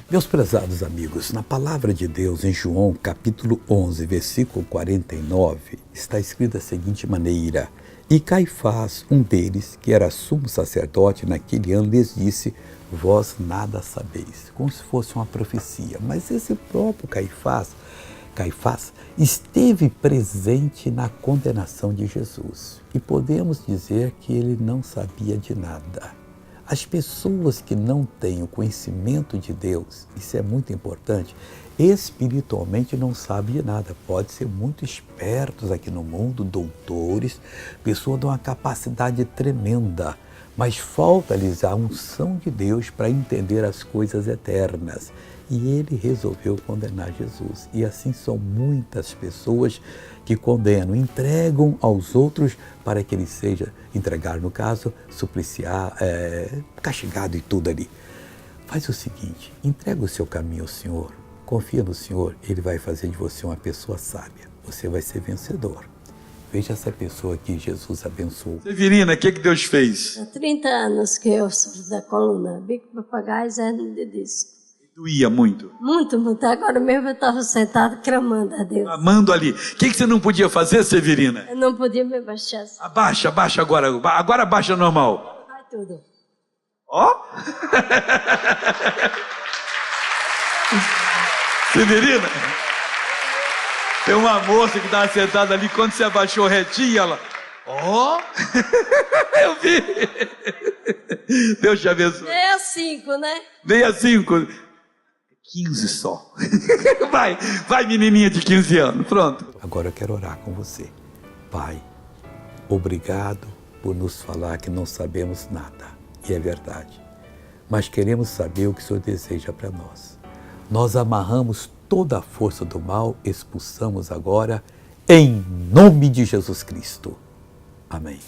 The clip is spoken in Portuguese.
Meus prezados amigos, na palavra de Deus, em João capítulo 11, versículo 49, está escrito da seguinte maneira: E Caifás, um deles, que era sumo sacerdote naquele ano, lhes disse: Vós nada sabeis, como se fosse uma profecia. Mas esse próprio Caifás esteve presente na condenação de Jesus. E podemos dizer que ele não sabia de nada. As pessoas que não têm o conhecimento de Deus, isso é muito importante, espiritualmente não sabem de nada. Podem ser muito espertos aqui no mundo, doutores, pessoas de uma capacidade tremenda, mas falta-lhes a unção de Deus para entender as coisas eternas. E ele resolveu condenar Jesus. E assim são muitas pessoas que condenam, entregam aos outros para que ele seja, entregar no caso, supliciar, castigado e tudo ali. Faz o seguinte, entrega o seu caminho ao Senhor, confia no Senhor, Ele vai fazer de você uma pessoa sábia. Você vai ser vencedor. Veja essa pessoa que Jesus abençoou. Severina, o que Deus fez? Há 30 anos que eu sofro da coluna, bico, papagaio e hernia de disco. Doía muito. Muito, muito. Agora mesmo eu estava sentado clamando a Deus. Amando ali. O que você não podia fazer, Severina? Eu não podia me abaixar. Abaixa agora. Agora abaixa normal. Vai tudo. Ó. Severina, tem uma moça que estava sentada ali, quando você abaixou retinha, ela... Ó. Eu vi. Deus te abençoe. 65, né? 65. 15 só. Vai menininha de 15 anos, pronto. Agora eu quero orar com você. Pai, obrigado por nos falar que não sabemos nada, e é verdade. Mas queremos saber o que o Senhor deseja para nós. Nós amarramos toda a força do mal, expulsamos agora, em nome de Jesus Cristo. Amém.